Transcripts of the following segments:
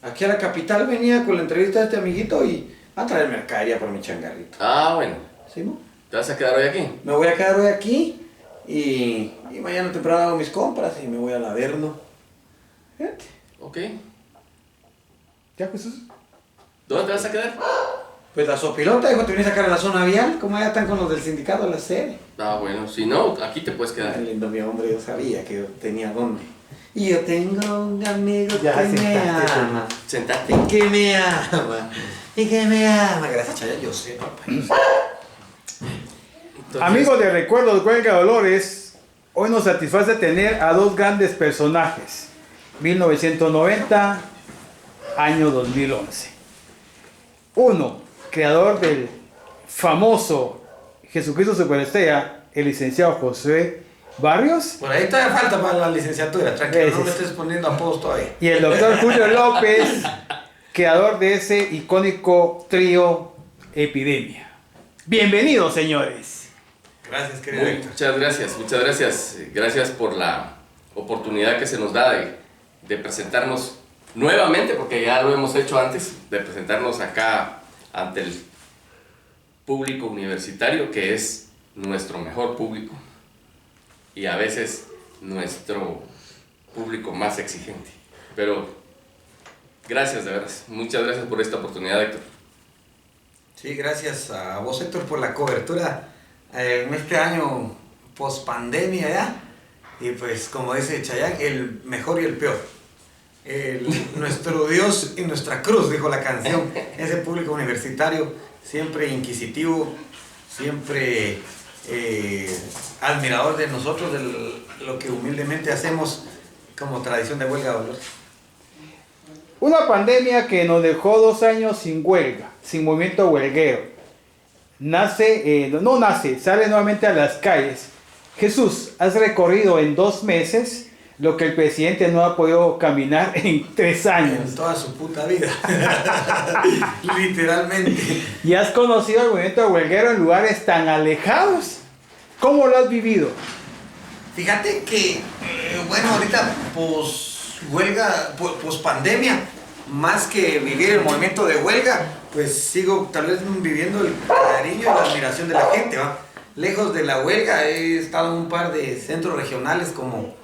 Aquí a la capital venía con la entrevista de este amiguito y a traer mercadería por mi changarrito. Ah, bueno. ¿Sí, no? ¿Te vas a quedar hoy aquí? Me voy a quedar hoy aquí y mañana temprano hago mis compras y me voy al Averno. Fíjate. Ok. ¿Ya, Jesús? ¿Dónde te vas a quedar? Pues la Sopilota, dijo, te vienes a sacar a la zona vial, como allá están con los del sindicato de la sede. Ah, bueno, si no, aquí te puedes quedar. Ay, lindo mi hombre, yo sabía que yo tenía dónde. Y yo tengo un amigo Ya, que me sentaste, ama. Sentate. Y que me ama. Y que me ama. Gracias, Chaya, yo sé, papá. Entonces, Amigos de Recuerdos Huelga Dolores, hoy nos satisface tener a dos grandes personajes. 1990, año 2011. Uno, creador del famoso Jesucristo Superestrella, el licenciado José Barrios. Por ahí todavía falta para la licenciatura. Tranquilo, no me Gracias. estés poniendo apodos todavía. Y el doctor Julio López, creador de ese icónico trío Epidemia. Bienvenidos, señores. Gracias, querido Héctor. muchas gracias, muchas gracias. Gracias por la oportunidad que se nos da de presentarnos nuevamente, porque ya lo hemos hecho antes, de presentarnos acá ante el público universitario, que es nuestro mejor público y a veces nuestro público más exigente. Pero gracias, de verdad. Muchas gracias por esta oportunidad, Héctor. Sí, gracias a vos, Héctor, por la cobertura en este año post-pandemia ya. Y pues, como dice Chayanne, el mejor y el peor. Nuestro Dios y nuestra cruz, dijo la canción. Ese público universitario, siempre inquisitivo, siempre admirador de nosotros, de lo que humildemente hacemos como tradición de Huelga Dolores. Una pandemia que nos dejó 2 años sin huelga, sin movimiento huelguero. Sale nuevamente a las calles. Jesús, has recorrido en 2 meses lo que el presidente no ha podido caminar en 3 años. En toda su puta vida. Literalmente. Y has conocido el movimiento huelguero en lugares tan alejados. ¿Cómo lo has vivido? Fíjate que, bueno, ahorita huelga, pandemia, más que vivir el movimiento de huelga, pues sigo tal vez viviendo el cariño y la admiración de la gente, ¿va? Lejos de la huelga, he estado en un par de centros regionales como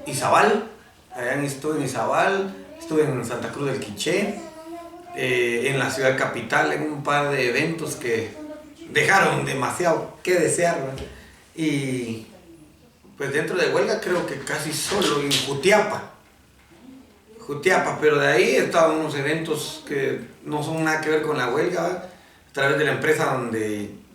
Izabal, estuve en Izabal, estuve en Santa Cruz del Quiché, en la ciudad capital, en un par de eventos que dejaron demasiado que desear, ¿va? Y pues dentro de huelga creo que casi solo en Jutiapa, pero de ahí he estado en unos eventos que no son nada que ver con la huelga, ¿va? A través de la empresa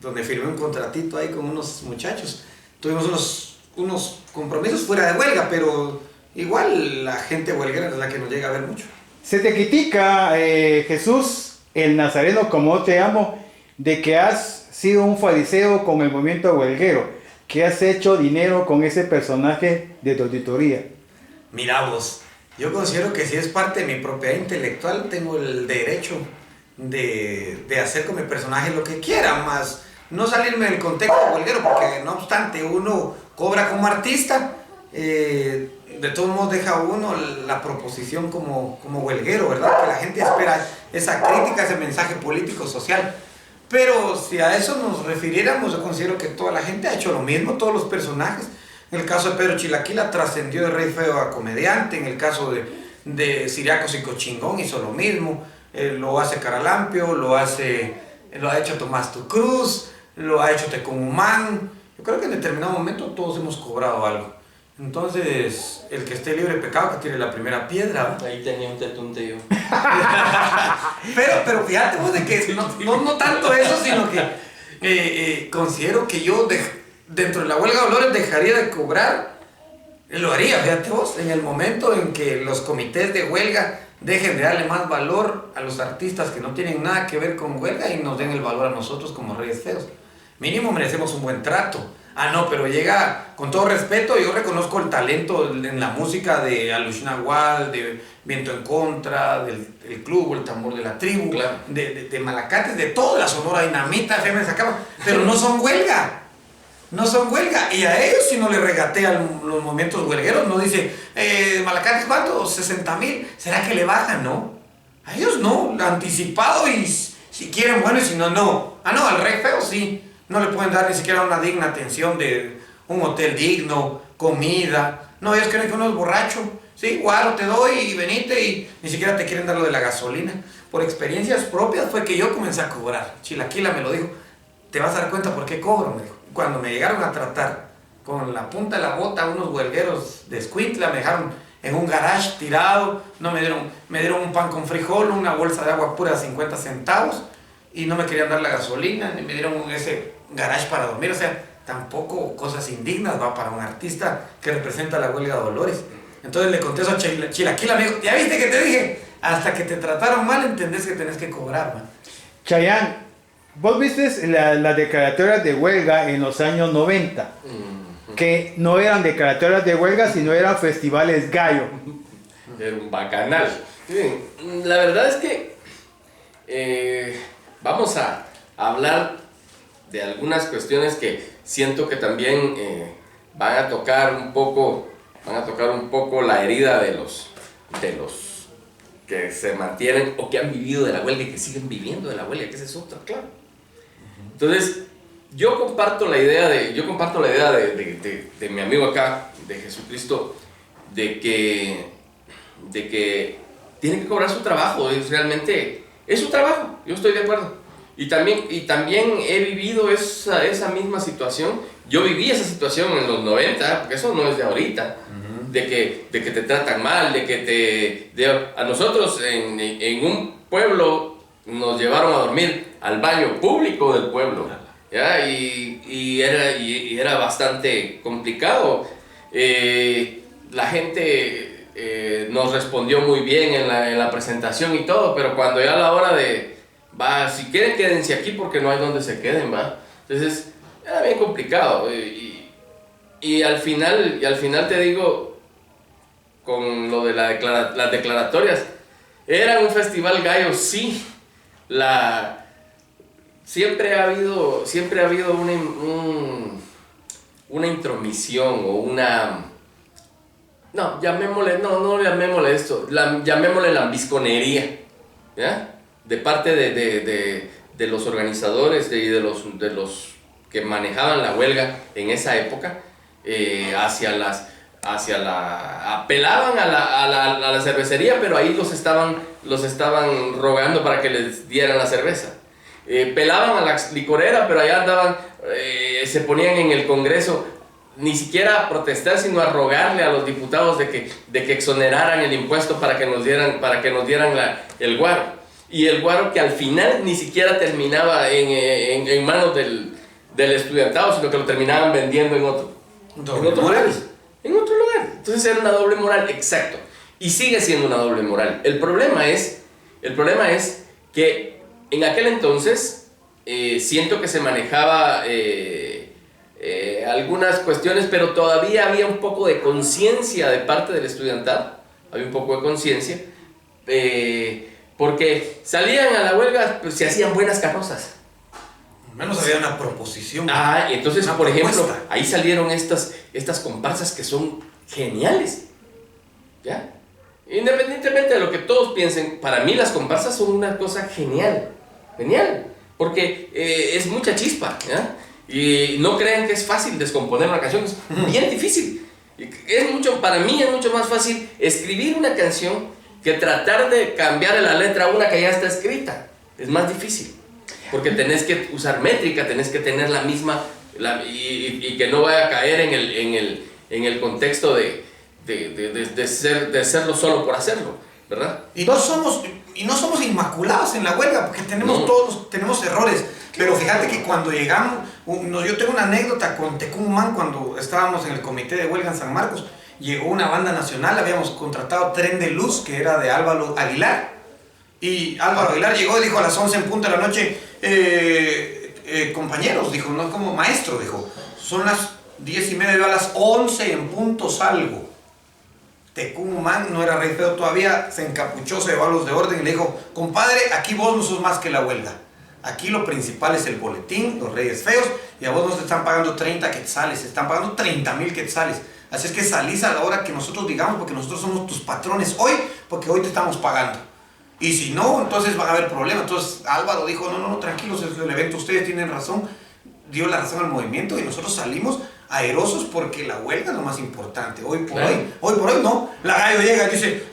donde firmé un contratito ahí con unos muchachos. Tuvimos unos compromisos fuera de huelga, pero igual la gente huelguera es la que nos llega a ver mucho. Se te critica, Jesús, el Nazareno, como te amo, de que has sido un fariseo con el movimiento huelguero, que has hecho dinero con ese personaje de tu auditoría. Mira vos, yo considero que si es parte de mi propiedad intelectual, tengo el derecho de hacer con mi personaje lo que quiera, más no salirme del contexto huelguero, porque no obstante uno cobra como artista, de todos modos deja uno la proposición como huelguero, ¿verdad? Que la gente espera esa crítica, ese mensaje político, social. Pero si a eso nos refiriéramos, yo considero que toda la gente ha hecho lo mismo, todos los personajes. En el caso de Pedro Chilaquila trascendió de rey feo a comediante, en el caso de Ciriacos y Cochingón hizo lo mismo, lo hace Caralampio, lo ha hecho Tomás Tucruz, lo ha hecho Tecumumán. Yo creo que en determinado momento todos hemos cobrado algo. Entonces, el que esté libre de pecado, que tire la primera piedra, ¿va? Ahí tenía un tetunteo. pero fíjate vos de que no tanto eso, sino que considero que yo dentro de la huelga de Dolores dejaría de cobrar. Lo haría, fíjate vos, en el momento en que los comités de huelga dejen de darle más valor a los artistas que no tienen nada que ver con huelga y nos den el valor a nosotros como reyes feos. Mínimo merecemos un buen trato. Ah, no, pero llega, con todo respeto, yo reconozco el talento en la música de Alush Nahual, de Viento en Contra, del Club, el Tambor de la Tribu, claro, de Malacates, de toda la Sonora Dinamita, FM Sacaba, pero no son huelga. no son huelga. Y a ellos si no le regatean los movimientos huelgueros, no dice, Malacates, ¿cuánto? 60,000. ¿Será que le bajan? No. A ellos no, anticipado y si quieren bueno y si no, no. Ah, no, al rey feo sí. No le pueden dar ni siquiera una digna atención de un hotel digno, comida. No, ellos creen que uno es borracho. Sí, guaro, te doy y venite y ni siquiera te quieren dar lo de la gasolina. Por experiencias propias fue que yo comencé a cobrar. Chilaquila me lo dijo. Te vas a dar cuenta por qué cobro, me dijo. Cuando me llegaron a tratar con la punta de la bota unos huelgueros de Escuintla, me dejaron en un garage tirado, no me dieron un pan con frijol, una bolsa de agua pura de 50 centavos y no me querían dar la gasolina, ni me dieron ese garage para dormir. O sea, tampoco cosas indignas va para un artista que representa la huelga de Dolores. Entonces le conté eso a Chilaquila, me dijo, ¿ya viste que te dije? Hasta que te trataron mal entendés que tenés que cobrar, man. Chayán, vos viste las declaratorias de huelga en los años 90, que no eran declaratorias de huelga, sino eran festivales gallo. Era un bacanal. Miren, la verdad es que vamos a hablar de algunas cuestiones que siento que también van a tocar un poco la herida de los que se mantienen o que han vivido de la huelga y que siguen viviendo de la huelga, que esa es otra, claro. Entonces, yo comparto la idea de mi amigo acá, de Jesucristo, de que tiene que cobrar su trabajo, realmente es su trabajo, yo estoy de acuerdo. Y también he vivido esa misma situación. Yo viví esa situación en los 90, porque eso no es de ahorita, de que te tratan mal, a nosotros en un pueblo nos llevaron a dormir al baño público del pueblo, ¿ya? Y era bastante complicado. La gente nos respondió muy bien en la presentación y todo, pero cuando ya a la hora de, si quieren quédense aquí porque no hay donde se queden, ¿va? Entonces era bien complicado. Y al final te digo, con lo de las declaratorias, era un festival gallo, sí. Siempre ha habido una intromisión o una... No llamémosle esto, llamémosle lambisconería, ¿ya? De parte de los organizadores y de los que manejaban la huelga en esa época, apelaban a la cervecería, pero ahí los estaban rogando para que les dieran la cerveza. Pelaban a la licorera, pero allá andaban, se ponían en el Congreso ni siquiera a protestar, sino a rogarle a los diputados de que exoneraran el impuesto para que nos dieran el guaro. Y el guaro que al final ni siquiera terminaba en manos del estudiantado, sino que lo terminaban vendiendo en otros lugares. Entonces era una doble moral, exacto. Y sigue siendo una doble moral. El problema es que en aquel entonces siento que se manejaba algunas cuestiones, pero todavía había un poco de conciencia de parte del estudiantado. Había un poco de conciencia. Porque salían a la huelga, pues se hacían buenas carrozas. Al menos había una proposición. Entonces, una por propuesta. ejemplo, ahí salieron estas comparsas que son geniales, ¿ya? Independientemente de lo que todos piensen, para mí las comparsas son una cosa genial, porque es mucha chispa, ¿ya? Y no crean que es fácil descomponer una canción, es bien difícil. Para mí es mucho más fácil escribir una canción que tratar de cambiar la letra a una que ya está escrita. Es más difícil, porque tenés que usar métrica, tenés que tener la misma, y que no vaya a caer en el contexto de hacerlo solo por hacerlo, ¿verdad? Y no somos inmaculados en la huelga, porque todos tenemos errores. Pero fíjate que cuando llegamos, yo tengo una anécdota con Tecumán, cuando estábamos en el comité de huelga en San Marcos. Llegó una banda nacional, habíamos contratado Tren de Luz, que era de Álvaro Aguilar. Y Álvaro Aguilar llegó y dijo a las 11 en punto de la noche, compañeros, dijo, no como maestro, dijo, son las 10:30, yo a las 11 en punto salgo. Tecumán, no era rey feo todavía, se encapuchó, se llevó a los de orden y le dijo, compadre, aquí vos no sos más que la huelga. Aquí lo principal es el boletín, los Reyes Feos, y a vos no te están pagando 30 quetzales, te están pagando 30,000 quetzales. Así es que salís a la hora que nosotros digamos, porque nosotros somos tus patrones hoy, porque hoy te estamos pagando. Y si no, entonces van a haber problemas. Entonces Álvaro dijo, no, tranquilos, es el evento, ustedes tienen razón, dio la razón al movimiento y nosotros salimos aerosos porque la huelga es lo más importante. Hoy por hoy no. La gallo llega y dice,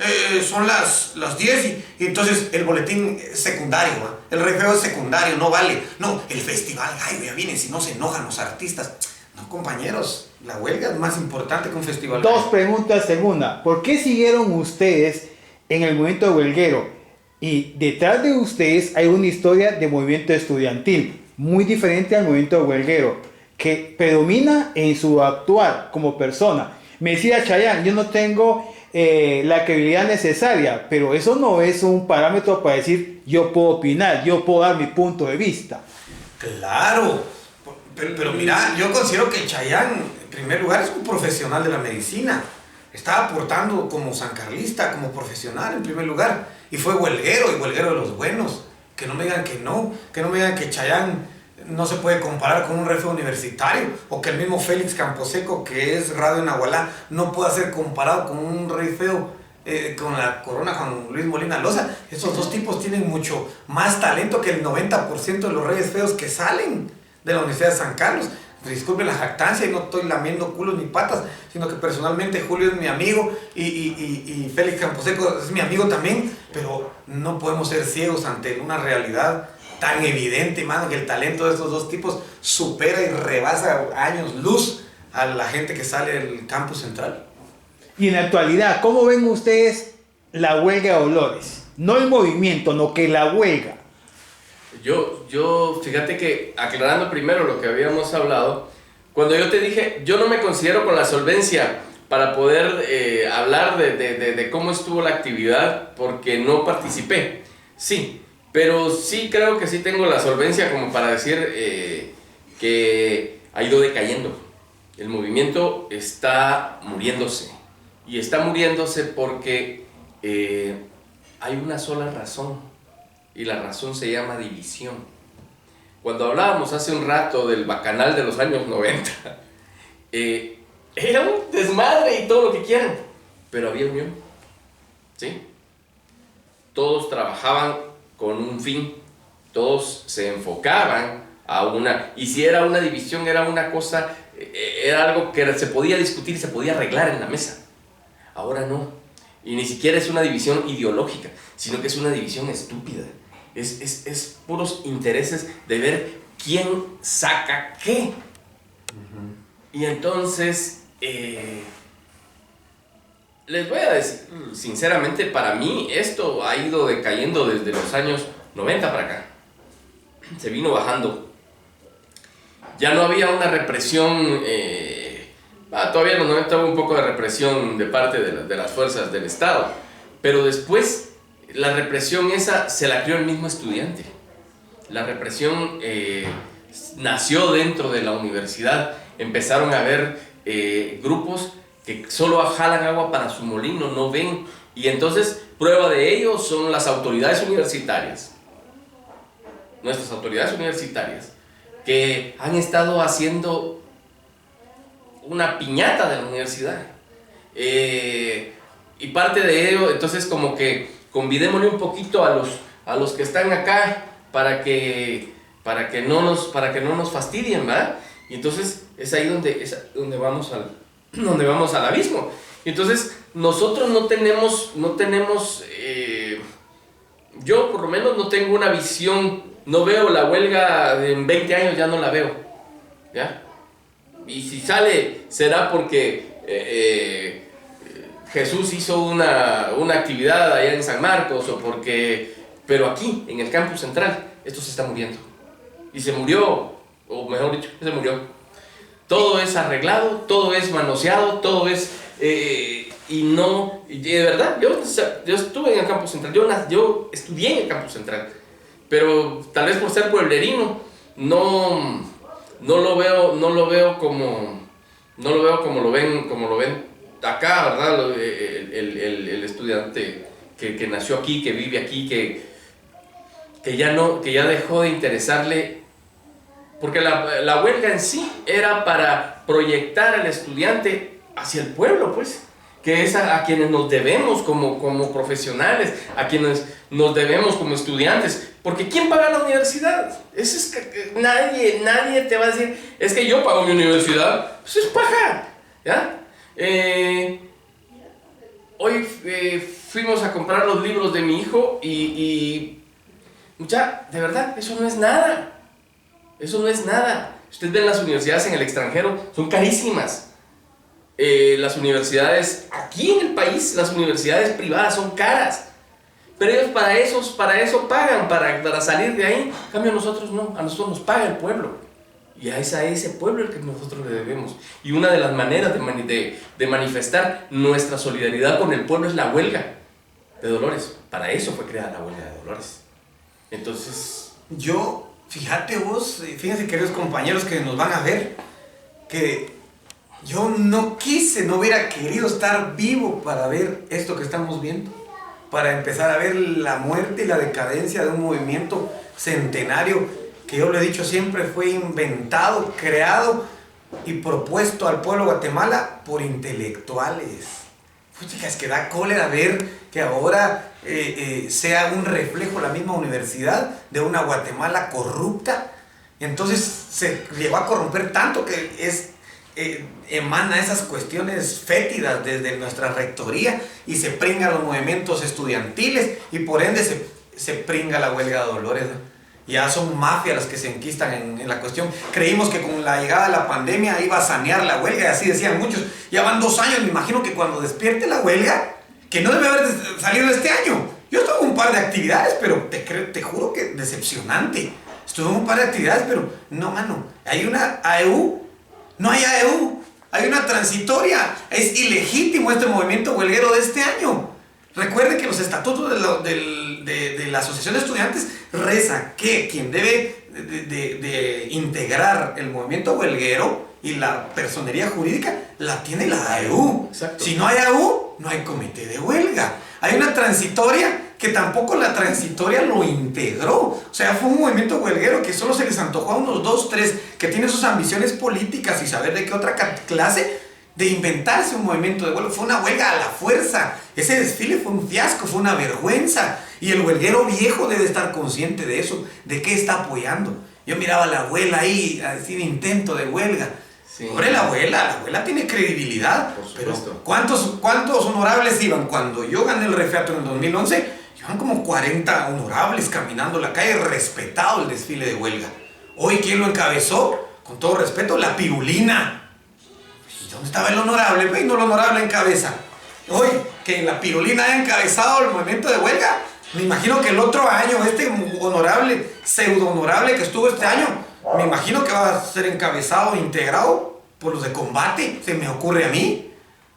son las 10 y entonces el boletín es secundario, ¿va? El Rey Feo es secundario, no vale. No, el festival gallo ya viene, si no se enojan los artistas. No, compañeros, la huelga es más importante que un festival gallo. Dos preguntas en una. ¿Por qué siguieron ustedes en el movimiento huelguero? Y detrás de ustedes hay una historia de movimiento estudiantil muy diferente al movimiento huelguero, que predomina en su actuar como persona. Me decía Chayanne, yo no tengo la credibilidad necesaria, pero eso no es un parámetro para decir yo puedo opinar, yo puedo dar mi punto de vista. Claro, pero mira, yo considero que Chayanne, en primer lugar, es un profesional de la medicina. Está aportando como sancarlista, como profesional en primer lugar. Y fue huelguero, y huelguero de los buenos. Que no me digan que no me digan que Chayanne no se puede comparar con un refe universitario, o que el mismo Félix Camposeco, que es Radio Nahualá, no pueda ser comparado con un Rey Feo, con la corona Juan Luis Molina Loza. Esos dos tipos tienen mucho más talento que el 90% de los Reyes Feos que salen de la Universidad de San Carlos. Disculpen la jactancia y no estoy lamiendo culos ni patas, sino que personalmente Julio es mi amigo y Félix Camposeco es mi amigo también, pero no podemos ser ciegos ante una realidad tan evidente, mano, que el talento de estos dos tipos supera y rebasa años luz a la gente que sale del campus central. Y en la actualidad, ¿cómo ven ustedes la huelga de olores? No el movimiento, no que la huelga. Yo, fíjate que, aclarando primero lo que habíamos hablado, cuando yo te dije, yo no me considero con la solvencia para poder hablar de cómo estuvo la actividad, porque no participé. Sí, pero sí creo que sí tengo la solvencia como para decir que ha ido decayendo. El movimiento está muriéndose. Y está muriéndose porque hay una sola razón. Y la razón se llama división. Cuando hablábamos hace un rato del bacanal de los años 90, era un desmadre y todo lo que quieran, pero había unión, ¿sí? Todos trabajaban con un fin, todos se enfocaban a una, y si era una división, era una cosa, era algo que se podía discutir y se podía arreglar en la mesa. Ahora no, y ni siquiera es una división ideológica, sino que es una división estúpida. Es puros intereses de ver quién saca qué. Y entonces, les voy a decir, sinceramente, para mí esto ha ido decayendo desde los años 90 para acá. Se vino bajando. Ya no había una represión, todavía en los 90 hubo un poco de represión de parte de las fuerzas del Estado, pero después la represión esa se la creó el mismo estudiante. La represión nació dentro de la universidad. Empezaron a haber grupos que solo jalan agua para su molino, no ven. Y entonces, prueba de ello son las autoridades universitarias. Nuestras autoridades universitarias, que han estado haciendo una piñata de la universidad. Y parte de ello, entonces, como que convidémosle un poquito a los que están acá para que no nos fastidien, ¿verdad? Y entonces es ahí donde vamos al abismo. Y entonces nosotros no tenemos yo por lo menos no tengo una visión, no veo la huelga en 20 años, ya no la veo, ¿ya? Y si sale será porque Jesús hizo una actividad allá en San Marcos, pero aquí, en el campus central, esto se está muriendo. Y se murió, o mejor dicho, se murió. Todo es arreglado, todo es manoseado, todo es... y de verdad, yo estuve en el campus central, yo estudié en el campus central, pero tal vez por ser pueblerino, no lo veo como lo ven acá, ¿verdad? El estudiante que nació aquí, que vive aquí, que ya dejó de interesarle, porque la huelga en sí era para proyectar al estudiante hacia el pueblo, pues, que es a quienes nos debemos como profesionales, a quienes nos debemos como estudiantes, porque ¿quién paga la universidad? Nadie te va a decir, es que yo pago mi universidad, pues es paja, ¿ya? Hoy fuimos a comprar los libros de mi hijo y mucha, de verdad, eso no es nada. Eso no es nada. Ustedes ven las universidades en el extranjero, son carísimas. Las universidades aquí en el país, las universidades privadas son caras. Pero ellos para eso pagan, para salir de ahí. En cambio nosotros no, a nosotros nos paga el pueblo. Y es a ese pueblo el que nosotros le debemos. Y una de las maneras de manifestar nuestra solidaridad con el pueblo es la huelga de Dolores. Para eso fue creada la huelga de Dolores. Entonces, fíjense queridos compañeros que nos van a ver, que yo no hubiera querido estar vivo para ver esto que estamos viendo, para empezar a ver la muerte y la decadencia de un movimiento centenario que yo lo he dicho siempre, fue inventado, creado y propuesto al pueblo de Guatemala por intelectuales. Es que da cólera ver que ahora sea un reflejo la misma universidad de una Guatemala corrupta. Entonces se llegó a corromper tanto que emana esas cuestiones fétidas desde nuestra rectoría y se pringa los movimientos estudiantiles y por ende se pringa la huelga de Dolores, ¿no? Ya son mafias las que se enquistan en la cuestión. Creímos que con la llegada de la pandemia iba a sanear la huelga, y así decían muchos. Ya van 2 años, me imagino que cuando despierte la huelga, que no debe haber salido este año. Yo estuve en un par de actividades, pero te juro que decepcionante. Estuve en un par de actividades, pero no, mano. Hay una AEU, no hay AEU. Hay una transitoria. Es ilegítimo este movimiento huelguero de este año. Recuerden que los estatutos de la Asociación de Estudiantes reza que quien debe de integrar el movimiento huelguero y la personería jurídica la tiene la AEU. Exacto. Si no hay AEU, no hay comité de huelga. Hay una transitoria que tampoco la transitoria lo integró. O sea, fue un movimiento huelguero que solo se les antojó a unos 2, 3 que tienen sus ambiciones políticas y saber de qué otra clase de inventarse un movimiento de huelga. Fue una huelga a la fuerza. Ese desfile fue un fiasco, fue una vergüenza. Y el huelguero viejo debe estar consciente de eso, de qué está apoyando. Yo miraba a la abuela ahí, a decir intento de huelga. Sí. Pobre la abuela tiene credibilidad. Pero ¿cuántos honorables iban? Cuando yo gané el Refeato en el 2011, iban como 40 honorables caminando la calle, respetado el desfile de huelga. Hoy, ¿quién lo encabezó? Con todo respeto, la Pirulina. ¿Dónde estaba el honorable? No el honorable en cabeza. Hoy, que la Pirulina haya encabezado el movimiento de huelga, me imagino que el otro año, este honorable, pseudo honorable que estuvo este año, me imagino que va a ser encabezado e integrado por los de Combate, se me ocurre a mí.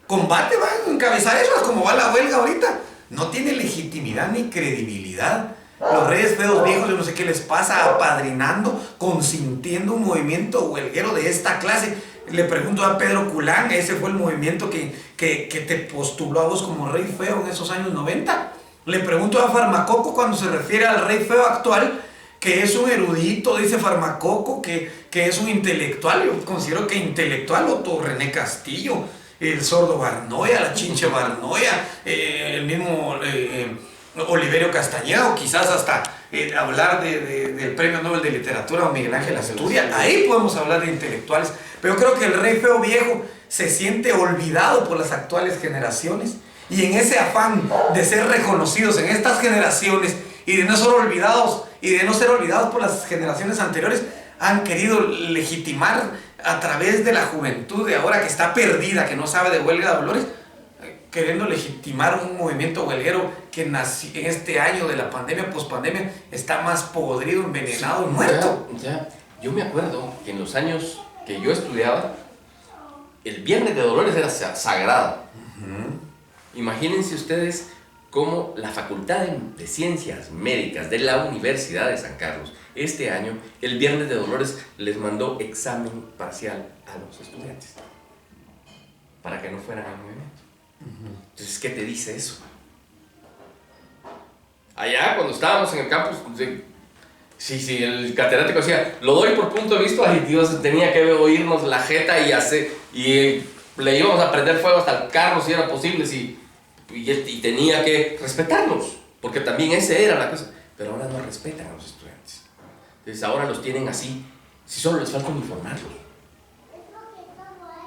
Combate va a encabezar eso, como va la huelga ahorita. No tiene legitimidad ni credibilidad. Los Reyes Feos Viejos, yo no sé qué les pasa, apadrinando, consintiendo un movimiento huelguero de esta clase. Le pregunto a Pedro Culán, ese fue el movimiento que te postuló a vos como Rey Feo en esos años 90. Le pregunto a Farmacoco cuando se refiere al Rey Feo actual, que es un erudito, dice Farmacoco, que es un intelectual. Yo considero que intelectual Otto René Castillo, el sordo Barnoya, la chinche Barnoya, el mismo Oliverio Castañeda, o quizás hasta hablar del Premio Nobel de Literatura o Miguel Ángel Asturias. Ahí podemos hablar de intelectuales. Pero creo que el Rey Feo Viejo se siente olvidado por las actuales generaciones. Y en ese afán de ser reconocidos en estas generaciones y de no ser olvidados por las generaciones anteriores, han querido legitimar a través de la juventud de ahora que está perdida, que no sabe de huelga de Dolores, queriendo legitimar un movimiento huelguero que nació en este año de la pandemia, pospandemia, está más podrido, envenenado y muerto. Ya. Yo me acuerdo que en los años que yo estudiaba, el Viernes de Dolores era sagrado. Imagínense ustedes cómo la Facultad de Ciencias Médicas de la Universidad de San Carlos, este año, el Viernes de Dolores, les mandó examen parcial a los estudiantes para que no fueran al movimiento. Entonces, ¿qué te dice eso? Allá, cuando estábamos en el campus, Sí, el catedrático decía, lo doy por punto de vista, ay Dios, tenía que oírnos la jeta y le íbamos a prender fuego hasta el carro si era posible, y tenía que respetarlos, porque también esa era la cosa. Pero ahora no respetan a los estudiantes. Entonces ahora los tienen así, si solo les falta uniformarlos.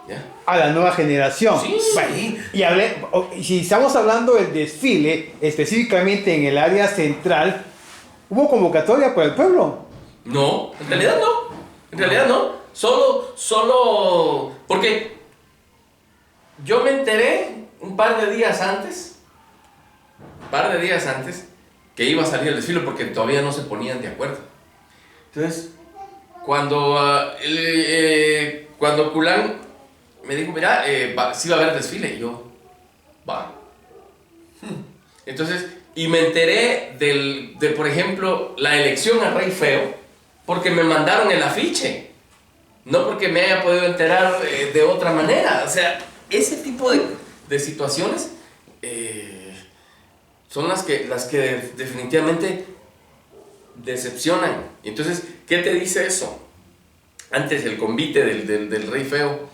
¿Ya? A la nueva generación. Sí. Bueno, y si estamos hablando del desfile, específicamente en el área central, ¿hubo convocatoria por el pueblo? No, en realidad no. En realidad no. Solo. Porque yo me enteré un par de días antes que iba a salir el desfile porque todavía no se ponían de acuerdo. Entonces, cuando Culán me dijo, mira, sí va a haber desfile, y yo, va. Entonces, y me enteré de, por ejemplo, la elección a Rey Feo, porque me mandaron el afiche, no porque me haya podido enterar de otra manera. O sea, ese tipo de situaciones son las que definitivamente decepcionan. Entonces, ¿qué te dice eso? Antes el convite del Rey Feo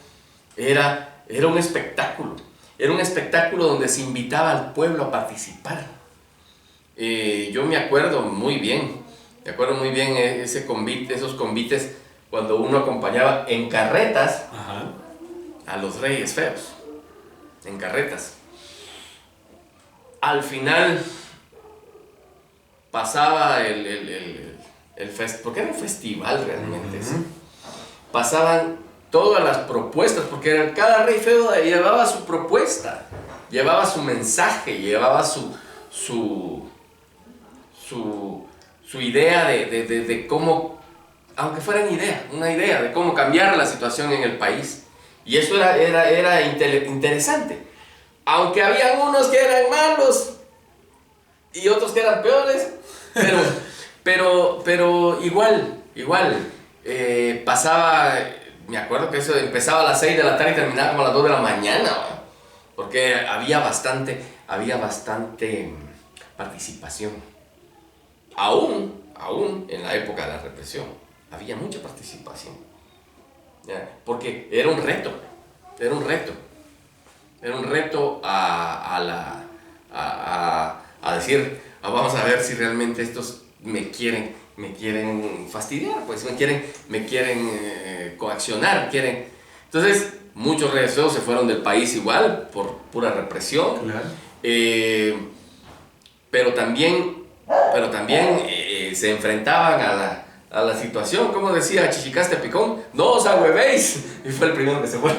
era un espectáculo. Era un espectáculo donde se invitaba al pueblo a participar. Yo me acuerdo muy bien esos convites cuando uno acompañaba en carretas a los Reyes Feos. En carretas. Al final pasaba el festival, porque era un festival realmente. ¿Sí? Pasaban todas las propuestas, porque cada Rey Feo llevaba su propuesta, llevaba su mensaje, llevaba su idea de cómo, aunque fuera una idea de cómo cambiar la situación en el país. Y eso era interesante. Aunque había unos que eran malos y otros que eran peores, pero igual, pasaba. Me acuerdo que eso empezaba a las 6 de la tarde y terminaba como a las 2 de la mañana, ¿no? Porque había bastante participación. Aún en la época de la represión, había mucha participación. ¿Ya? Porque era un reto a decir, vamos a ver si realmente estos me quieren fastidiar, pues me quieren coaccionar, Entonces, muchos Reyes Feos se fueron del país igual, por pura represión. Claro. Pero también se enfrentaban a la situación, como decía Chichicaste Picón, no os agüevéis, y fue el primero que se fue.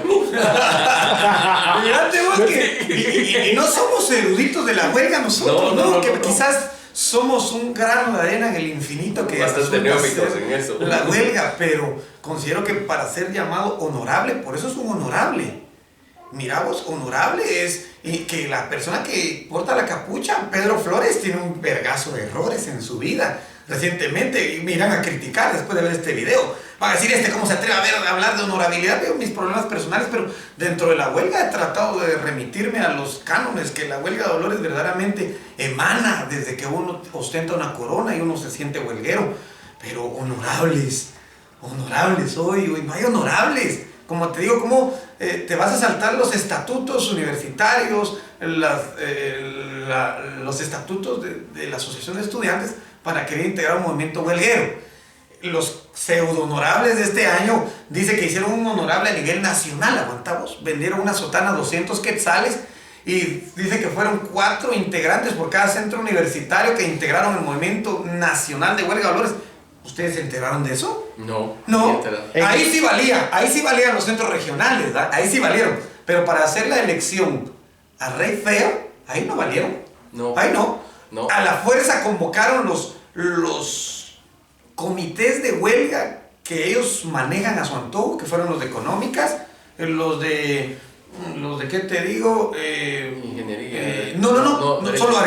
Mirate vos y no somos eruditos de la huelga nosotros, ¿no? Quizás somos un grano de arena en el infinito que bastante neófitos en eso. La huelga, pero considero que para ser llamado honorable, por eso es un honorable. Mira vos, honorable es que la persona que porta la capucha, Pedro Flores, tiene un vergazo de errores en su vida. Recientemente, y me irán a criticar después de ver este video. Van a decir, ¿cómo se atreve a hablar de honorabilidad? Veo mis problemas personales, pero dentro de la huelga he tratado de remitirme a los cánones que la huelga de Dolores verdaderamente emana desde que uno ostenta una corona y uno se siente huelguero. Pero honorables hoy, no hay honorables. Como te digo, ¿cómo te vas a saltar los estatutos universitarios, los estatutos de la Asociación de Estudiantes para querer integrar un movimiento huelguero? Los pseudo-honorables de este año dice que hicieron un honorable a nivel nacional, aguantamos, vendieron una sotana 200 quetzales y dice que fueron 4 integrantes por cada centro universitario que integraron el movimiento nacional de huelga de Dolores. ¿Ustedes se enteraron de eso? No. Ahí sí valían los centros regionales, ¿verdad? Ahí sí valieron, pero para hacer la elección a Rey Feo, ahí no valieron. Ahí no. A la fuerza convocaron los comités de huelga que ellos manejan a su antojo, que fueron los de económicas, los de ¿qué te digo? Ingeniería. No, solo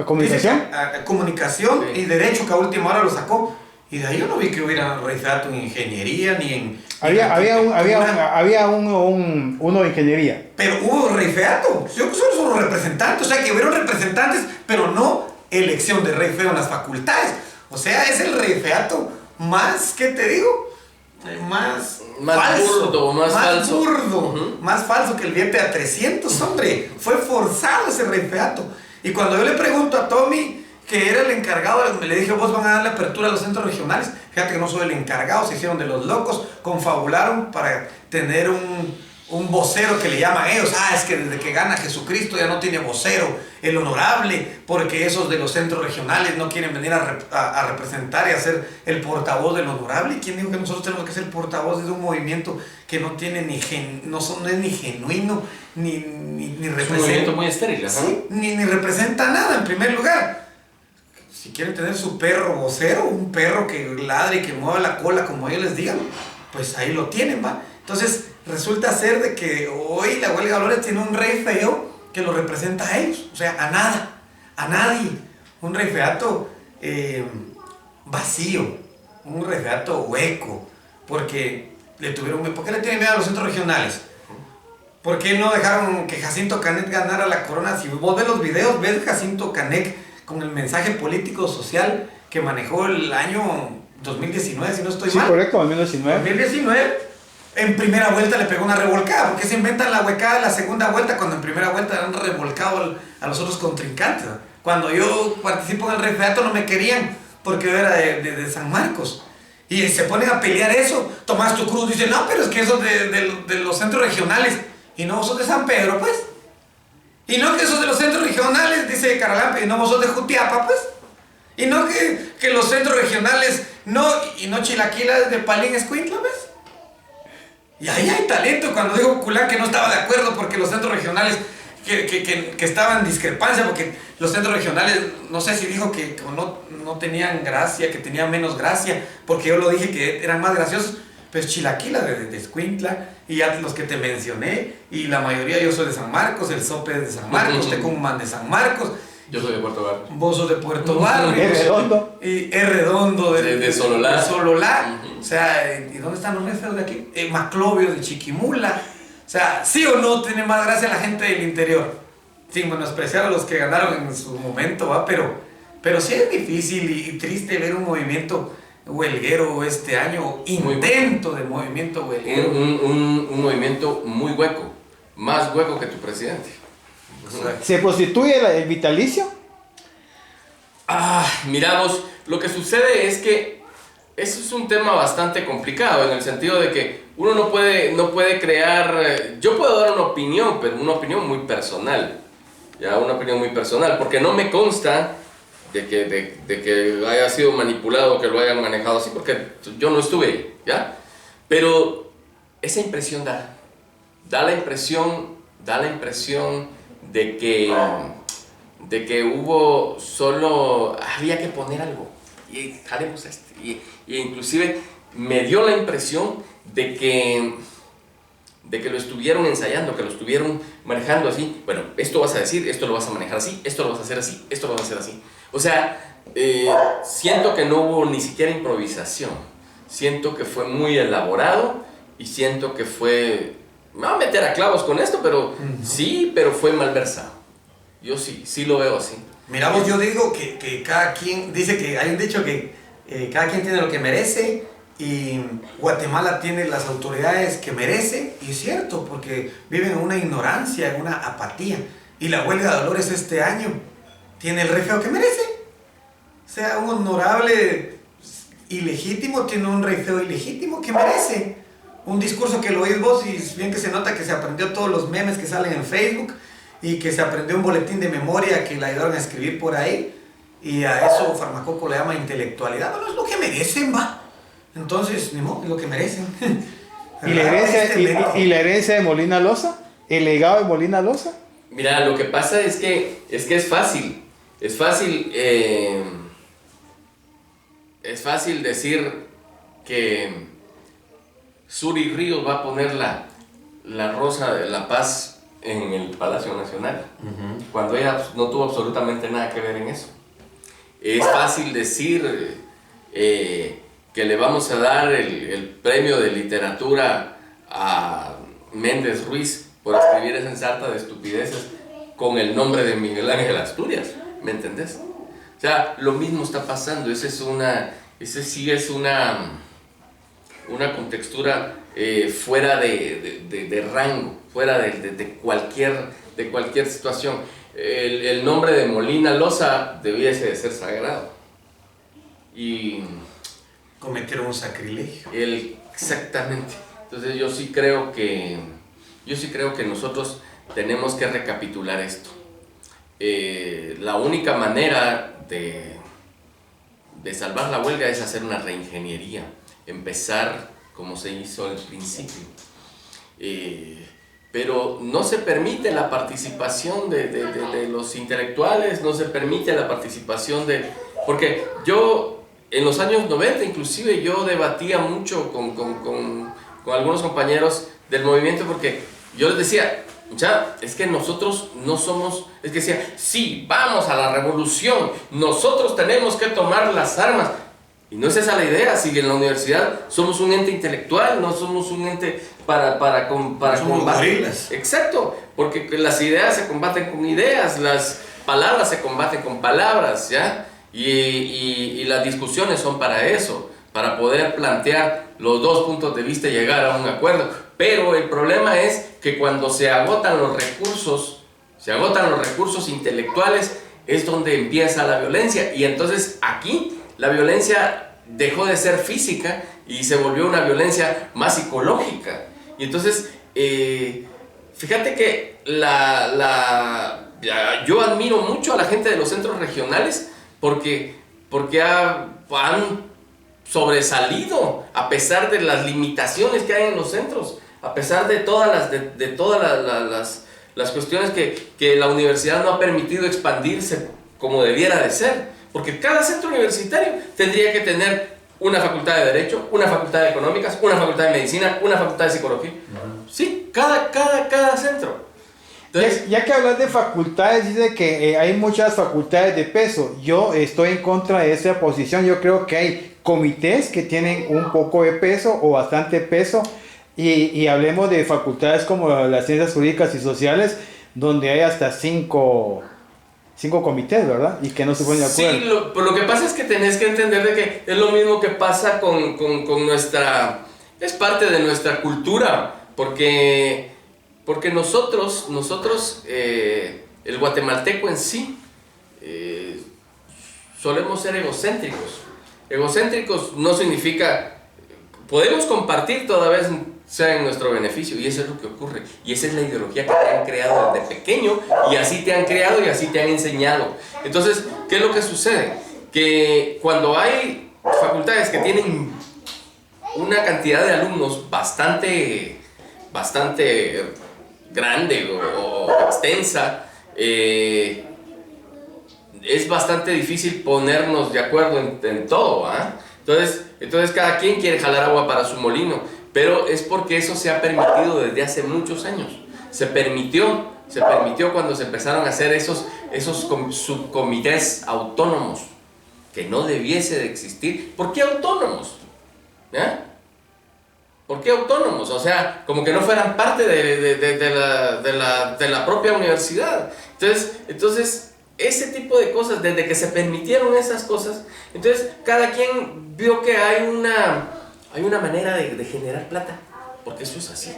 ¿Comunicación? Comunicación y derecho, que a última hora lo sacó. Y de ahí yo no vi que hubiera retrato en ingeniería ni en... Había uno de ingeniería. Pero hubo reifeato. Yo solo son los representantes. O sea, que hubieron representantes, pero no elección de Rey Feo en las facultades. O sea, es el rey feato más, ¿qué te digo? Más falso, burdo, más falso. burdo, más falso que el billete a 300, hombre. Fue forzado ese rey feato. Y cuando yo le pregunto a Tommy, que era el encargado, le dije, vos van a darle apertura a los centros regionales. Fíjate que no soy el encargado, se hicieron de los locos, confabularon para tener un vocero que le llaman ellos. Es que desde que gana Jesucristo ya no tiene vocero, el honorable, porque esos de los centros regionales no quieren venir a representar y a ser el portavoz del honorable. ¿Quién dijo que nosotros tenemos que ser portavoz de un movimiento que no tiene no es ni genuino, ni representa? Es un movimiento muy estéril, ¿sí? Ni representa nada en primer lugar. Si quieren tener su perro vocero, un perro que ladre y que mueva la cola como ellos les digan, pues ahí lo tienen, ¿va? Entonces resulta ser de que hoy la huelga de valores tiene un rey feo que lo representa a ellos, o sea, a nada, a nadie. Un rey feato vacío, un rey feato hueco, porque ¿por qué le tienen miedo a los centros regionales? ¿Por qué no dejaron que Jacinto Canet ganara la corona? Si vos ves los videos, ves Jacinto Canet con el mensaje político social que manejó el año 2019, si no estoy mal. Sí, correcto, 2019. 2019, en primera vuelta le pegó una revolcada. ¿Por qué se inventan la huecada de la segunda vuelta cuando en primera vuelta han revolcado a los otros contrincantes? Cuando yo participo en el rey feato no me querían porque yo era de San Marcos. Y se ponen a pelear eso. Tomás tu cruz dice, no, pero es que eso de los centros regionales. Y no, vos sos de San Pedro, pues. Y no que sos de los centros regionales, dice Caralampe, y no vos sos de Jutiapa, pues. Y no que los centros regionales, no, y no Chilaquila de Palín Escuintla, pues. Y ahí hay talento. Cuando dijo Culán que no estaba de acuerdo porque los centros regionales, que estaban en discrepancia, porque los centros regionales, no sé si dijo que no tenían gracia, que tenían menos gracia, porque yo lo dije que eran más graciosos. Pues Chilaquila de Escuintla, y ya los que te mencioné, y la mayoría, yo soy de San Marcos, el Sope es de San Marcos, Tecumán de San Marcos. Yo soy de Puerto Barrio. Vos sos de Puerto Barrio. Es redondo. Y es redondo de Sololá. De Sololá. O sea, ¿y dónde están los refeos de aquí? Maclovio de Chiquimula. O sea, ¿sí o no tiene más gracia la gente del interior? Sin menospreciar a los que ganaron en su momento, ¿va? Pero sí es difícil y triste ver un movimiento huelguero este año, intento de movimiento huelguero. Un movimiento muy hueco, más hueco que tu presidente. ¿Se constituye el vitalicio? Mira vos, lo que sucede es que eso es un tema bastante complicado en el sentido de que uno no puede crear, yo puedo dar una opinión, pero una opinión muy personal, ya una opinión muy personal, porque no me consta de que haya sido manipulado, que lo hayan manejado así, porque yo no estuve ahí, ¿ya? Pero esa impresión da la impresión de que hubo solo, había que poner algo, y haremos esto, y inclusive me dio la impresión de que lo estuvieron ensayando, que lo estuvieron manejando así. Bueno, esto vas a decir, esto lo vas a manejar así, esto lo vas a hacer así, esto lo vas a hacer así. O sea, siento que no hubo ni siquiera improvisación. Siento que fue muy elaborado y siento que fue... Me voy a meter a clavos con esto, pero sí, pero fue malversado. Yo sí lo veo así. Mira vos, yo digo que cada quien, dice que hay un dicho que cada quien tiene lo que merece, y Guatemala tiene las autoridades que merece, y es cierto, porque viven en una ignorancia, en una apatía, y la huelga de Dolores este año tiene el rey feo que merece. O sea, un honorable ilegítimo tiene un rey feo ilegítimo que merece. Un discurso que lo oís vos y bien que se nota que se aprendió todos los memes que salen en Facebook, y que se aprendió un boletín de memoria que le ayudaron a escribir por ahí, y a eso Farmacopo le llama intelectualidad. Bueno, es lo que merecen, va. Entonces, ni modo, es lo que merecen. ¿Y la herencia de Molina Loza? ¿El legado de Molina Loza? Mira, lo que pasa es que es fácil. Es fácil decir que Suri Ríos va a poner la rosa de la paz en el Palacio Nacional, cuando ella no tuvo absolutamente nada que ver en eso. Es fácil decir que le vamos a dar el premio de literatura a Méndez Ruiz por escribir esa ensarta de estupideces con el nombre de Miguel Ángel Asturias, ¿me entendés? O sea, lo mismo está pasando. Ese sí es una contextura fuera de rango, fuera de cualquier situación. El nombre de Molina Loza debiese de ser sagrado. Y Cometieron un sacrilegio. exactamente. Entonces yo sí creo que nosotros tenemos que recapitular esto. La única manera de salvar la huelga es hacer una reingeniería, empezar como se hizo al principio. Pero no se permite la participación de los intelectuales, no se permite la participación porque yo en los años 90 inclusive yo debatía mucho con algunos compañeros del movimiento, porque yo les decía, ya, es que nosotros no somos, es que decía, sí, vamos a la revolución, nosotros tenemos que tomar las armas. Y no es esa la idea. Si en la universidad somos un ente intelectual, no somos un ente para combatir. Exacto, porque las ideas se combaten con ideas, las palabras se combaten con palabras, ¿ya? Y las discusiones son para eso, para poder plantear los dos puntos de vista y llegar a un acuerdo. Pero el problema es que cuando se agotan los recursos intelectuales, es donde empieza la violencia. Y entonces aquí la violencia dejó de ser física y se volvió una violencia más psicológica. Y entonces, fíjate que yo admiro mucho a la gente de los centros regionales porque han sobresalido a pesar de las limitaciones que hay en los centros, a pesar de todas las cuestiones que la universidad no ha permitido expandirse como debiera de ser. Porque cada centro universitario tendría que tener una facultad de Derecho, una facultad de Económicas, una facultad de Medicina, una facultad de Psicología. Sí, cada centro. Entonces, ya que hablas de facultades, dice que hay muchas facultades de peso. Yo estoy en contra de esa posición. Yo creo que hay comités que tienen un poco de peso o bastante peso. Y hablemos de facultades como las ciencias jurídicas y sociales, donde hay hasta cinco comités, ¿verdad? Y que no se ponen de acuerdo. Sí, lo que pasa es que tenés que entender de que es lo mismo que pasa con nuestra... Es parte de nuestra cultura, porque nosotros el guatemalteco en sí, solemos ser egocéntricos. Egocéntricos no significa... Podemos compartir toda vez sea en nuestro beneficio, y eso es lo que ocurre, y esa es la ideología que te han creado desde pequeño, y así te han creado y así te han enseñado. Entonces, ¿qué es lo que sucede? Que cuando hay facultades que tienen una cantidad de alumnos bastante grande o extensa, es bastante difícil ponernos de acuerdo en todo, ¿ah? Entonces cada quien quiere jalar agua para su molino, pero es porque eso se ha permitido desde hace muchos años. Se permitió cuando se empezaron a hacer esos subcomités autónomos, que no debiese de existir. ¿Por qué autónomos? ¿Eh? ¿Por qué autónomos? O sea, como que no fueran parte de la propia universidad. Entonces, ese tipo de cosas, desde que se permitieron esas cosas, entonces cada quien vio que hay una manera de generar plata, porque eso es así,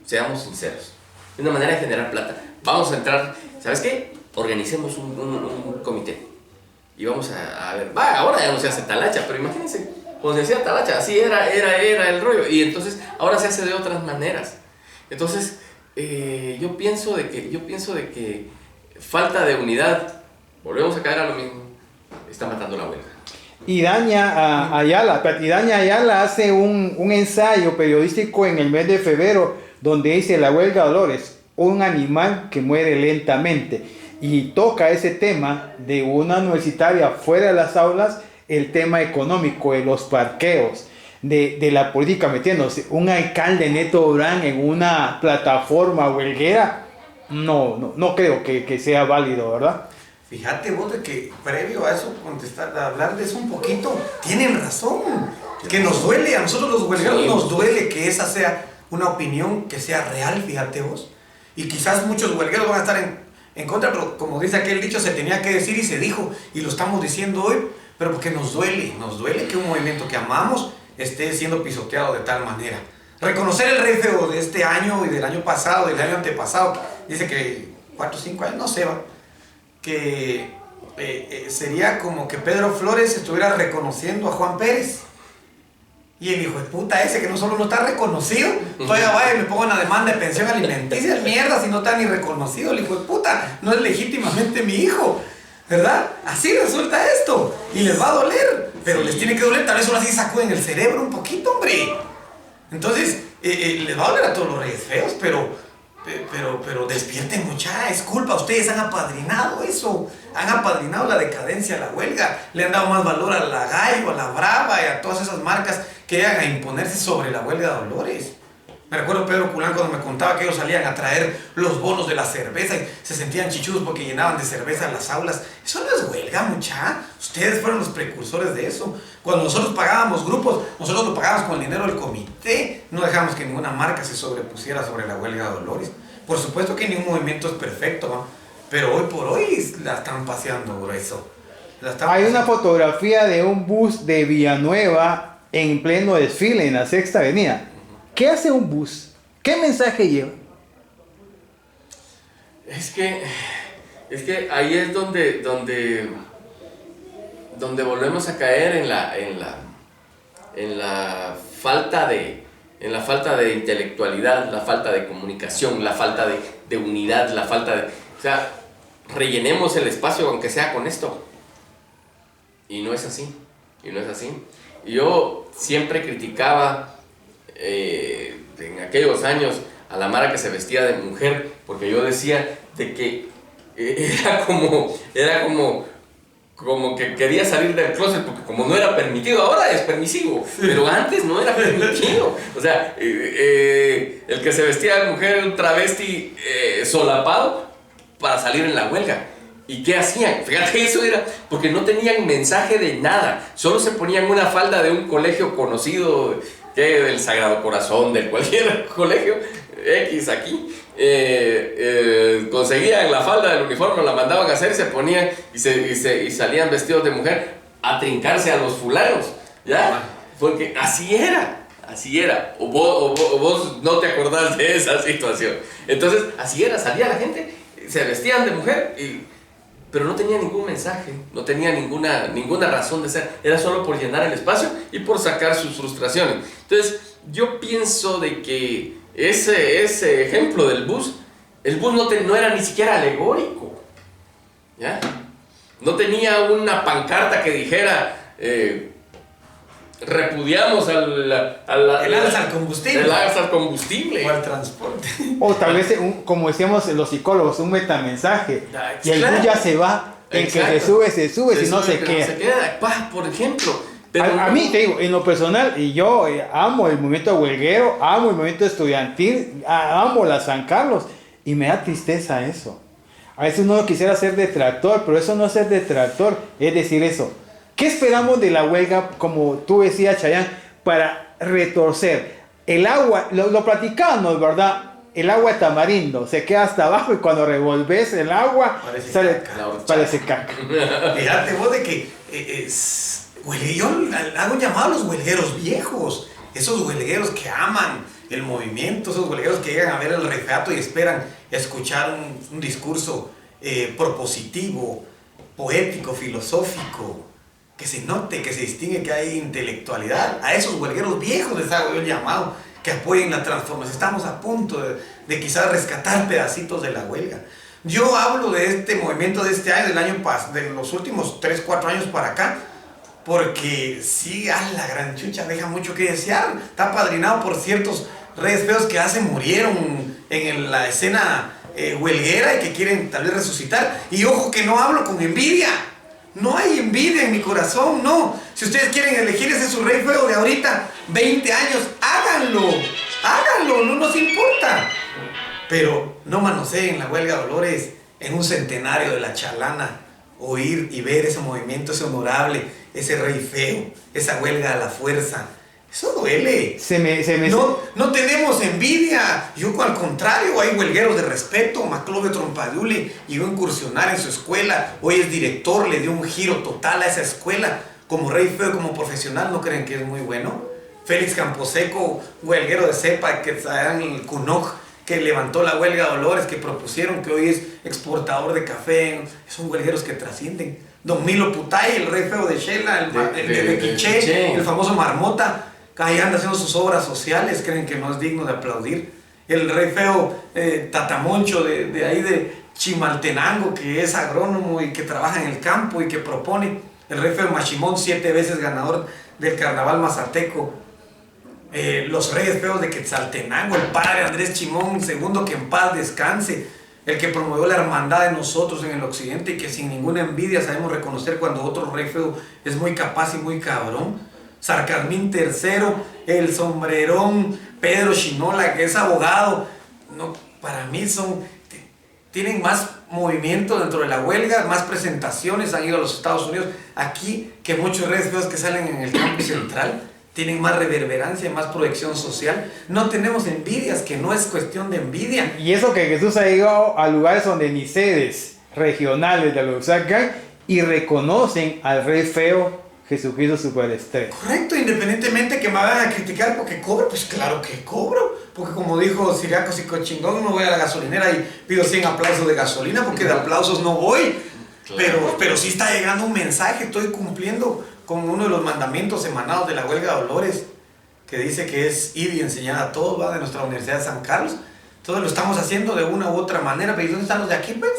seamos sinceros, es una manera de generar plata. Vamos a entrar, ¿sabes qué? Organicemos un comité y vamos a ver, ahora ya no se hace talacha, pero imagínense, cuando se hacía talacha, así era el rollo, y entonces ahora se hace de otras maneras. Entonces, yo pienso de que falta de unidad, volvemos a caer a lo mismo, está matando la huelga. Y Daña Ayala hace un ensayo periodístico en el mes de febrero donde dice: la huelga de dolores, un animal que muere lentamente, y toca ese tema de una universitaria fuera de las aulas, el tema económico, de los parqueos, de la política metiéndose. Un alcalde Neto Durán en una plataforma huelguera, no creo que sea válido, ¿verdad? Fíjate vos de que previo a eso, hablar de eso un poquito, tienen razón, que nos duele, a nosotros los huelgueros nos duele que esa sea una opinión que sea real, fíjate vos, y quizás muchos huelgueros van a estar en contra, pero como dice aquel dicho, se tenía que decir y se dijo, y lo estamos diciendo hoy, pero porque nos duele que un movimiento que amamos esté siendo pisoteado de tal manera. Reconocer el rey feo de este año y del año pasado, del año antepasado, dice que 4 o 5 años, no sé, va, que sería como que Pedro Flores estuviera reconociendo a Juan Pérez. Y el hijo de puta ese que no solo no está reconocido, todavía vaya y me pongo una demanda de pensión alimenticia, mierda, si no está ni reconocido, el hijo de puta, no es legítimamente mi hijo, ¿verdad? Así resulta esto, y les va a doler, pero les tiene que doler, tal vez solo así sacuden el cerebro un poquito, hombre. Entonces, les va a doler a todos los reyes feos, pero despierten, mucha, es culpa, ustedes han apadrinado eso, han apadrinado la decadencia, la huelga, le han dado más valor a la Gallo, a la Brava y a todas esas marcas que llegan a imponerse sobre la huelga de Dolores. Me recuerdo Pedro Culán cuando me contaba que ellos salían a traer los bonos de la cerveza y se sentían chichudos porque llenaban de cerveza las aulas. Eso no es huelga, mucha. Ustedes fueron los precursores de eso. Cuando nosotros pagábamos grupos, nosotros lo pagábamos con el dinero del comité. No dejamos que ninguna marca se sobrepusiera sobre la huelga de Dolores. Por supuesto que ningún movimiento es perfecto, ¿no? Pero hoy por hoy la están paseando grueso. Hay una fotografía de un bus de Villanueva en pleno desfile en la Sexta Avenida. ¿Qué hace un bus? ¿Qué mensaje lleva? Es que ahí es donde volvemos a caer en la falta de intelectualidad, la falta de comunicación, la falta de unidad, la falta de... O sea, rellenemos el espacio aunque sea con esto. Y no es así. Yo siempre criticaba en aquellos años a la mara que se vestía de mujer, porque yo decía de que era como que quería salir del closet, porque como no era permitido, ahora es permisivo, pero antes no era permitido. O sea, el que se vestía de mujer era un travesti solapado para salir en la huelga. ¿Y qué hacían? Fíjate, eso era porque no tenían mensaje de nada, solo se ponían una falda de un colegio conocido, del Sagrado Corazón, de cualquier colegio X aquí, conseguían la falda del uniforme, la mandaban a hacer, se ponían y salían vestidos de mujer a trincarse a los fulanos, ¿ya? Porque así era, o vos no te acordás de esa situación. Entonces, así era, salía la gente, se vestían de mujer, pero no tenía ningún mensaje, no tenía ninguna razón de ser, era solo por llenar el espacio y por sacar sus frustraciones. Entonces, yo pienso de que ese ejemplo del bus, el bus no era ni siquiera alegórico, ¿ya? No tenía una pancarta que dijera, repudiamos el alza al combustible. O al transporte. O tal vez, como decíamos los psicólogos, un metamensaje. Y el bus ya se va, el que se sube, si no se queda. Por ejemplo. A mí, te digo, en lo personal, y yo amo el movimiento huelguero, amo el movimiento estudiantil, amo la San Carlos, y me da tristeza eso. A veces uno quisiera ser detractor, pero eso no es ser detractor, es decir eso. ¿Qué esperamos de la huelga, como tú decías, Chayán, para retorcer? El agua, lo platicamos, ¿verdad? El agua de tamarindo se queda hasta abajo y cuando revolves el agua parece caca. Fíjate vos de que yo hago un llamado a los huelgueros viejos, esos huelgueros que aman el movimiento, esos huelgueros que llegan a ver el retrato y esperan escuchar un discurso propositivo, poético, filosófico, que se note, que se distingue que hay intelectualidad. A esos huelgueros viejos les hago yo el llamado, que apoyen la transformación. Estamos a punto de quizás rescatar pedacitos de la huelga. Yo hablo de este movimiento de este año, de los últimos 3, 4 años para acá, porque sí, la gran chucha, deja mucho que desear. Está apadrinado por ciertos reyes feos que ya se murieron en la escena huelguera y que quieren tal vez resucitar. Y ojo que no hablo con envidia. No hay envidia en mi corazón, no. Si ustedes quieren elegir ese su rey feo de ahorita, 20 años, háganlo, no nos importa. Pero no manoseen la huelga de Dolores en un centenario de la chalana. Oír y ver ese movimiento, ese honorable, ese rey feo, esa huelga a la fuerza. Eso duele. No tenemos envidia. Yo, al contrario, hay huelgueros de respeto. Maclovio Trompadiuli llegó a incursionar en su escuela. Hoy es director, le dio un giro total a esa escuela. Como rey feo, como profesional, ¿no creen que es muy bueno? Félix Camposeco, huelguero de cepa, que está en el CUNOC, que levantó la huelga Dolores, que propusieron, que hoy es exportador de café. Son huelgueros que trascienden. Don Milo Putay, el rey feo de Shela, de Quiché, el famoso Marmota, que ahí anda haciendo sus obras sociales, creen que no es digno de aplaudir. El rey feo Tatamoncho de ahí de Chimaltenango, que es agrónomo y que trabaja en el campo y que propone. El rey feo Machimón, 7 veces ganador del carnaval mazateco. Los reyes feos de Quetzaltenango, el padre Andrés Chimón, segundo, que en paz descanse. El que promovió la hermandad de nosotros en el occidente y que sin ninguna envidia sabemos reconocer cuando otro rey feo es muy capaz y muy cabrón. Sarcarmín III, el sombrerón Pedro Shinola, que es abogado. No, para mí tienen más movimiento dentro de la huelga, más presentaciones, han ido a los Estados Unidos aquí que muchos reyes feos que salen en el campus central. Tienen más reverberancia, más proyección social. No tenemos envidias, que no es cuestión de envidia. Y eso que Jesús ha llegado a lugares donde ni sedes regionales de los sacan y reconocen al rey feo Jesucristo Superestrella. Correcto, independientemente que me vayan a criticar porque cobro, pues claro que cobro. Porque como dijo Siriaco Psicochingón, no voy a la gasolinera y pido 100 aplausos de gasolina porque de aplausos no voy. Claro. Pero sí está llegando un mensaje, estoy cumpliendo con uno de los mandamientos emanados de la huelga de Dolores, que dice que es ir y enseñar a todos, ¿va? De nuestra Universidad de San Carlos. Entonces lo estamos haciendo de una u otra manera, pero ¿y dónde están los de aquí, pues?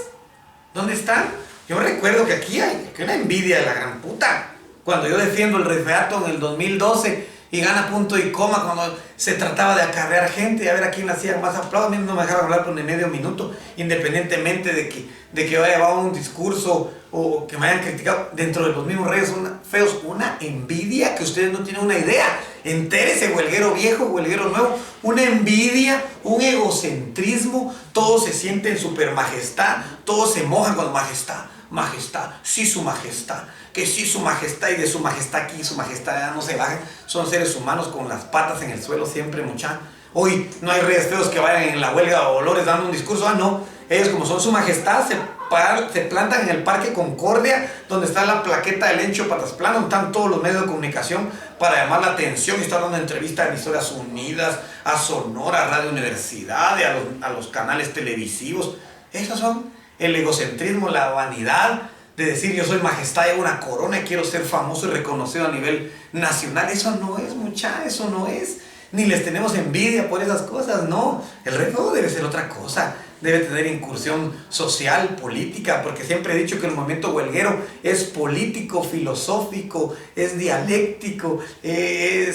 ¿Dónde están? Yo recuerdo que aquí hay una envidia de la gran puta. Cuando yo defiendo el refeato en el 2012 y gana punto y coma, cuando se trataba de acarrear gente y a ver a quién le hacían más aplausos, a mí no me dejaron hablar por ni medio minuto, independientemente de que yo haya llevado un discurso o que me hayan criticado. Dentro de los mismos reyes feos, una envidia que ustedes no tienen una idea. Entérese, huelguero viejo, huelguero nuevo, una envidia, un egocentrismo, todos se sienten super majestad, todos se mojan con majestad, sí su majestad, que sí su majestad, y de su majestad aquí, su majestad ya no se bajan, son seres humanos con las patas en el suelo siempre, mucha. Hoy no hay reyes feos que vayan en la huelga de Dolores dando un discurso, no, ellos como son su majestad se plantan en el Parque Concordia, donde está la plaqueta del Encho Patas Plano, donde están todos los medios de comunicación para llamar la atención y estar dando entrevistas a emisoras unidas, a Sonora, a Radio Universidad, a los canales televisivos. Esos son el egocentrismo, la vanidad de decir yo soy majestad, llevo una corona y quiero ser famoso y reconocido a nivel nacional. Eso no es, mucha, eso no es. Ni les tenemos envidia por esas cosas, no. El reto debe ser otra cosa. Debe tener incursión social, política, porque siempre he dicho que el movimiento huelguero es político, filosófico, es dialéctico, debe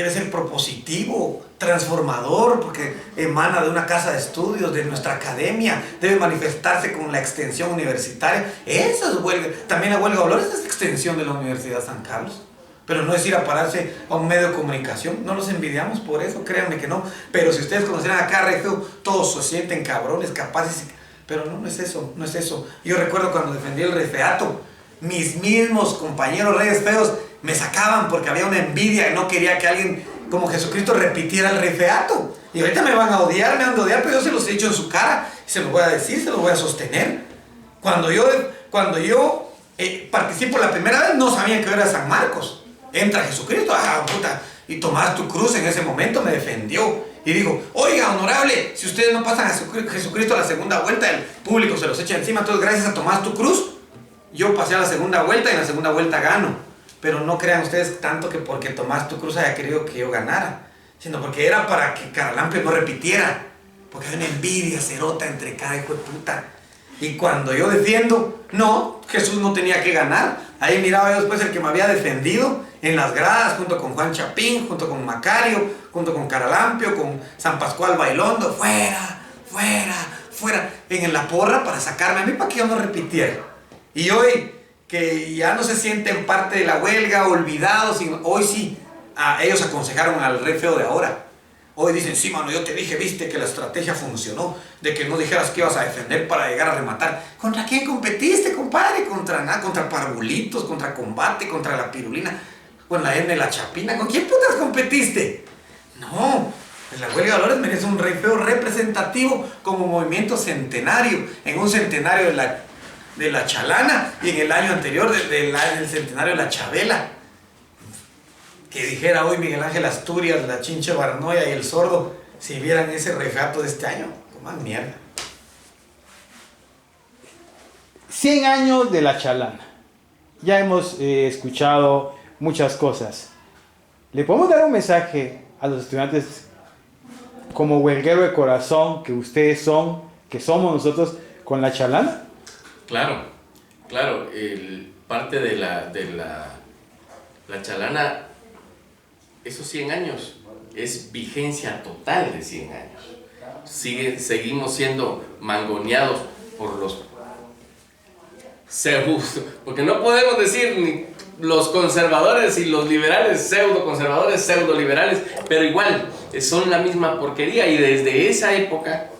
ser propositivo, transformador, porque emana de una casa de estudios, de nuestra academia, debe manifestarse con la extensión universitaria. Eso es huelga. También la huelga de Dolores es extensión de la Universidad de San Carlos. Pero no es ir a pararse a un medio de comunicación. No los envidiamos por eso, créanme que no. Pero si ustedes conocieran acá, Rey Feo, todos se sienten cabrones, capaces. Pero no es eso, no es eso. Yo recuerdo cuando defendí el refeato, mis mismos compañeros reyes feos me sacaban porque había una envidia y no quería que alguien como Jesucristo repitiera el refeato. Y ahorita me van a odiar, me van a odiar, pero yo se los he dicho en su cara. Y se los voy a decir, se los voy a sostener. Cuando yo participo la primera vez, no sabían que yo era San Marcos. Entra Jesucristo, puta, y Tomás tu cruz en ese momento me defendió. Y digo, oiga, honorable, si ustedes no pasan a Jesucristo a la segunda vuelta, el público se los echa encima. Entonces, gracias a Tomás tu cruz, yo pasé a la segunda vuelta y en la segunda vuelta gano. Pero no crean ustedes tanto que porque Tomás tu cruz haya querido que yo ganara, sino porque era para que Caralampio no repitiera. Porque hay una envidia cerota entre cada hijo de puta. Y cuando yo defiendo, no, Jesús no tenía que ganar. Ahí miraba yo después el que me había defendido en las gradas, junto con Juan Chapín, junto con Macario, junto con Caralampio, con San Pascual Bailondo, fuera, en la porra para sacarme a mí para que yo no repitiera. Y hoy, que ya no se sienten parte de la huelga, olvidados, hoy sí, ellos aconsejaron al Rey Feo de ahora. Hoy dicen, sí, mano, yo te dije, viste que la estrategia funcionó, de que no dijeras que ibas a defender para llegar a rematar. ¿Contra quién competiste, compadre? Contra Parvulitos, contra Combate, contra la Pirulina. con la N de la Chapina. ¿Con quién putas competiste? No, pues la huelga de valores merece un rey feo representativo como movimiento centenario, en un centenario de la Chalana y en el año anterior del centenario de la Chabela. Que dijera hoy Miguel Ángel Asturias, la Chinche Barnoya y el Sordo, si vieran ese refrato de este año, coman mierda. 100 años de la Chalana. Ya hemos escuchado muchas cosas. ¿Le podemos dar un mensaje a los estudiantes como huelguero de corazón que ustedes son, que somos nosotros con la Chalana? Claro, parte de la Chalana, esos 100 años, es vigencia total de 100 años. Seguimos siendo mangoneados por los porque no podemos decir ni los conservadores y los liberales, pseudo conservadores, pseudo liberales, pero igual son la misma porquería. Y desde esa época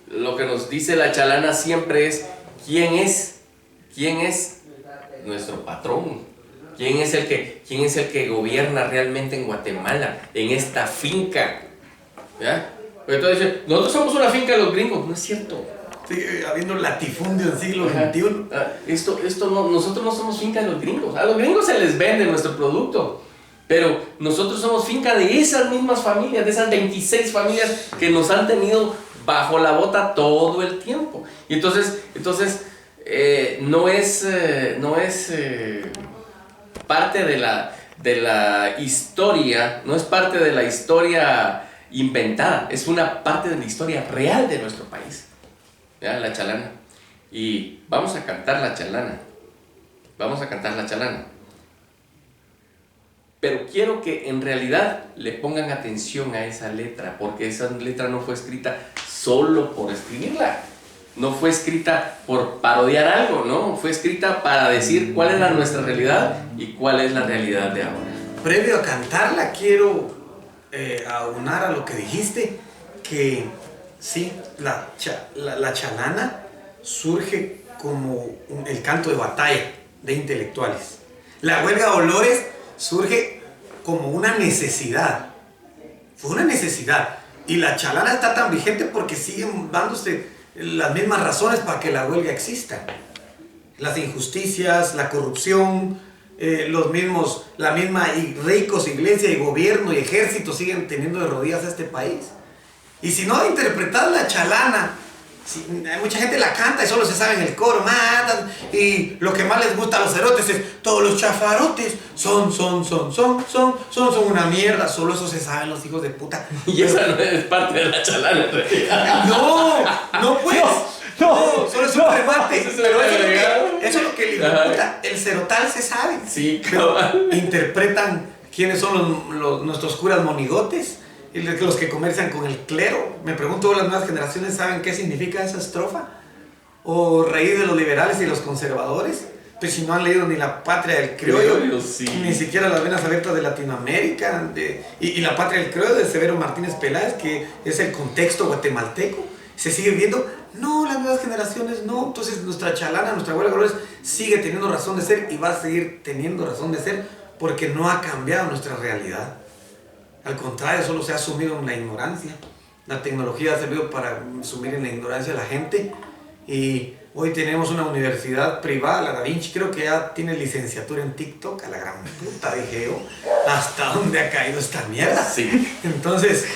lo que nos dice la Chalana siempre es quién es nuestro patrón, quién es el que gobierna realmente en Guatemala, en esta finca, ¿ya? Entonces nosotros somos una finca de los gringos. No es cierto. Sigue habiendo latifundio en siglo XXI. Nosotros no somos finca de los gringos. A los gringos se les vende nuestro producto, pero nosotros somos finca de esas mismas familias, de esas 26 familias que nos han tenido bajo la bota todo el tiempo. Y entonces no es parte de la historia, no es parte de la historia inventada, es una parte de la historia real de nuestro país. ¿Ya? La Chalana. Y vamos a cantar la Chalana. Pero quiero que en realidad le pongan atención a esa letra, porque esa letra no fue escrita solo por escribirla. No fue escrita por parodiar algo, ¿no? Fue escrita para decir cuál era nuestra realidad y cuál es la realidad de ahora. Previo a cantarla, quiero aunar a lo que dijiste, que sí, la Chalana surge como el canto de batalla de intelectuales. La huelga de olores surge como una necesidad. Fue una necesidad. Y la Chalana está tan vigente porque siguen dándose las mismas razones para que la huelga exista. Las injusticias, la corrupción, la misma ricos, iglesia y gobierno y ejército siguen teniendo de rodillas a este país. Y si no interpretas la Chalana, mucha gente la canta y solo se sabe en el coro, matan, y lo que más les gusta a los cerotes es todos los chafarotes son una mierda, solo eso se saben los hijos de puta. Y esa no es parte de la Chalana en realidad. No pues. No, solo es un remate. Pero eso es lo que el hijo de puta, el cerotal se sabe. Sí, cabal. Interpretan quiénes son nuestros curas monigotes. Y los que comercian con el clero. Me pregunto, ¿las nuevas generaciones saben qué significa esa estrofa? ¿O reír de los liberales y los conservadores? Pues si no han leído ni La Patria del Criollo, sí. Ni siquiera Las Venas Abiertas de Latinoamérica, y La Patria del Criollo de Severo Martínez Peláez, que es el contexto guatemalteco. Se sigue viendo, no, las nuevas generaciones no. Entonces nuestra Chalana, nuestra huelga de valores sigue teniendo razón de ser y va a seguir teniendo razón de ser porque no ha cambiado nuestra realidad. Al contrario, solo se ha sumido en la ignorancia. La tecnología ha servido para sumir en la ignorancia a la gente. Y hoy tenemos una universidad privada, la Da Vinci, creo que ya tiene licenciatura en TikTok. A la gran puta, dije yo. ¿Hasta dónde ha caído esta mierda? Sí. Entonces,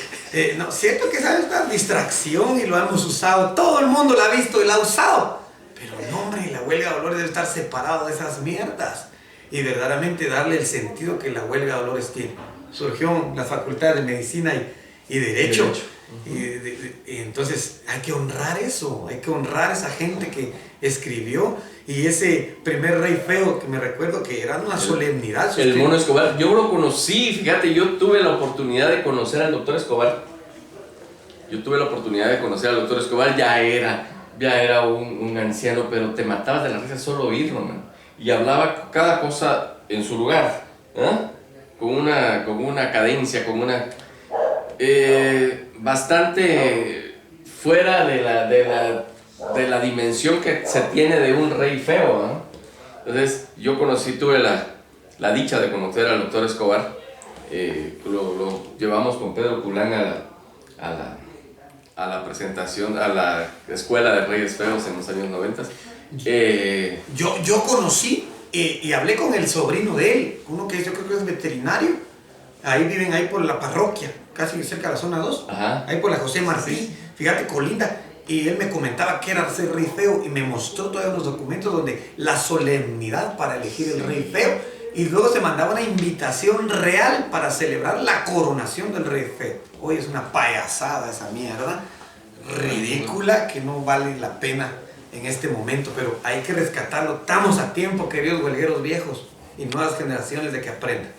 no, siento que esa es una distracción y lo hemos usado. Todo el mundo la ha visto y la ha usado. Pero el nombre y la huelga de valores debe estar separado de esas mierdas. Y verdaderamente darle el sentido que la huelga de valores tiene. Surgió en las facultades de medicina y derecho. Y entonces hay que honrar eso, hay que honrar a esa gente que escribió. Y ese primer rey feo que me recuerdo que era una solemnidad. El Mono Escobar, yo lo conocí, fíjate, yo tuve la oportunidad de conocer al doctor Escobar. Ya era un anciano, pero te matabas de la risa solo oírlo, man. Y hablaba cada cosa en su lugar, ¿eh? Con una cadencia, bastante fuera de la dimensión que se tiene de un rey feo, ¿no? Entonces yo tuve la dicha de conocer al doctor Escobar. Lo llevamos con Pedro Culán a la presentación, a la escuela de Reyes Feos en los años 90. Yo conocí y hablé con el sobrino de él, uno que yo creo que es veterinario. Ahí viven ahí por la parroquia, casi cerca de la zona 2. Ajá. Ahí por la José Martí. Sí. Fíjate, colinda. Y él me comentaba que era ser rey feo y me mostró todavía unos documentos donde la solemnidad para elegir el rey feo. Y luego se mandaba una invitación real para celebrar la coronación del rey feo. Hoy es una payasada esa mierda, ridícula, que no vale la pena en este momento, pero hay que rescatarlo. Estamos a tiempo, queridos huelgueros viejos y nuevas generaciones, de que aprendan.